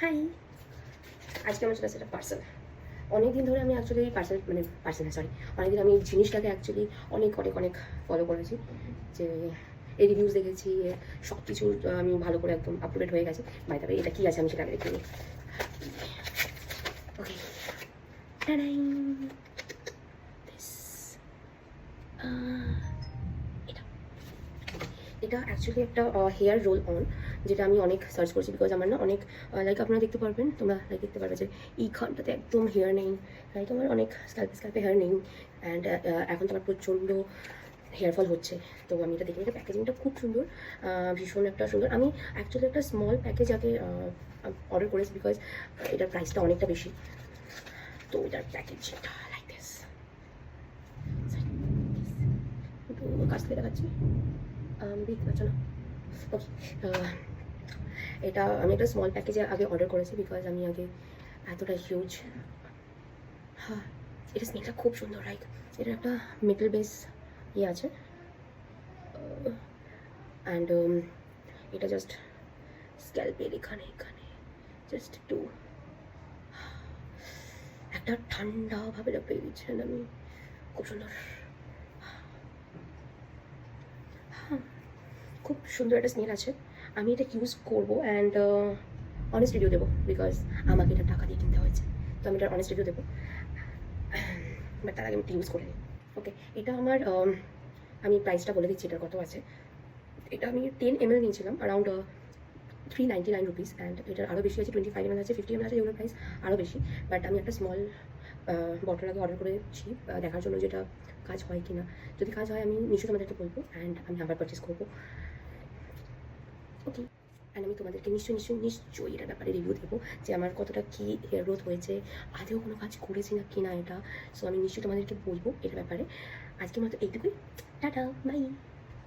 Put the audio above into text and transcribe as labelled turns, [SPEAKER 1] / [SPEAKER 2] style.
[SPEAKER 1] High, আজকে আমার চলে আসছে একটা পার্সেল। অনেকদিন ধরে আমি অ্যাকচুয়ালি পার্সেল না, সরি, অনেকদিন আমি এই জিনিসটাকে অ্যাকচুয়ালি অনেক অনেক অনেক ফলো করেছি, যে এই রিভিউজ দেখেছি, সব কিছু আমি ভালো করে একদম আপ টু ডেট হয়ে গেছে। বাই দ্য ওয়ে, এটা কী আছে আমি সেটা আগে দেখে নিই। ওকে, টাডাই, দিস, এটা এটা অ্যাকচুয়ালি একটা হেয়ার রোল অন, যেটা আমি অনেক সার্চ করছি, বিকজ আমার না অনেক লাইক আপনারা দেখতে পারবেন, তোমরা লাইক দেখতে পারবে যে এইখানটাতে একদম হেয়ার নেই, লাইক আমার অনেক স্ক্যাল্পে হেয়ার নেই, অ্যান্ড এখন তো আমার প্রচণ্ড হেয়ার ফল হচ্ছে। তো আমি এটা দেখি, এটা প্যাকেজিংটা খুব সুন্দর, ভীষণ একটা সুন্দর। আমি অ্যাকচুয়ালি একটা স্মল প্যাকেজ আগে অর্ডার করেছি, বিকজ এটার প্রাইসটা অনেকটা বেশি। তো এটার প্যাকেজিংটা লাইক দিস, একটু কাছ থেকে দেখাচ্ছি, দেখতে পাচ্ছ না? ওকে, এটা আমি একটা স্মল প্যাকেজে আগে অর্ডার করেছি, বিকজ আমি আগে এতটা হিউজ, হ্যাঁ, এটা স্মেলটা খুব সুন্দর, লাইক এটা একটা মেটাল বেস ইয়ে আছে, অ্যান্ড এটা জাস্ট স্ক্যাল্পের এখানে এখানে জাস্ট একটু একটা ঠান্ডাভাবে পেয়ে দিচ্ছেন আমি, খুব সুন্দর, হ্যাঁ, খুব সুন্দর একটা স্মেল আছে। আমি এটা ইউজ করবো, অ্যান্ড অনেস্ট রিভিউ দেবো, বিকজ আমাকে এটা টাকা দিয়ে কিনতে হয়েছে, তো আমি এটার অনেস্ট রিভিউ দেবো, বাট তার আগে আমি ইউজ করে নিই। ওকে, এটা আমার আমি প্রাইসটা বলে দিচ্ছি এটার কত আছে। এটা আমি 10 ml নিয়েছিলাম, অ্যারাউন্ড 399 রুপিস, অ্যান্ড এটার আরও বেশি আছে, 25 ml আছে, 50 ml আছে, যেগুলোর প্রাইস আরও বেশি। বাট আমি একটা স্মল বটল আগে অর্ডার করেছি, দেখার জন্য যেটা কাজ হয় কি না। যদি কাজ হয় আমি নিশ্চয়ই তোমাদেরকে বলবো, অ্যান্ড আমি আবার পারচেস করবো। ওকে, অ্যান্ড আমি তোমাদেরকে নিশ্চয়ই এটার ব্যাপারে রিভিউ দেবো, যে আমার কতটা কী হেয়ার গ্রোথ হয়েছে, আদেও কোনো কাজ করেছি না কি না এটা। সো আমি নিশ্চয়ই তোমাদেরকে বলবো এটার ব্যাপারে। আজকের মতো এইটুকুই, টাটা, বাই।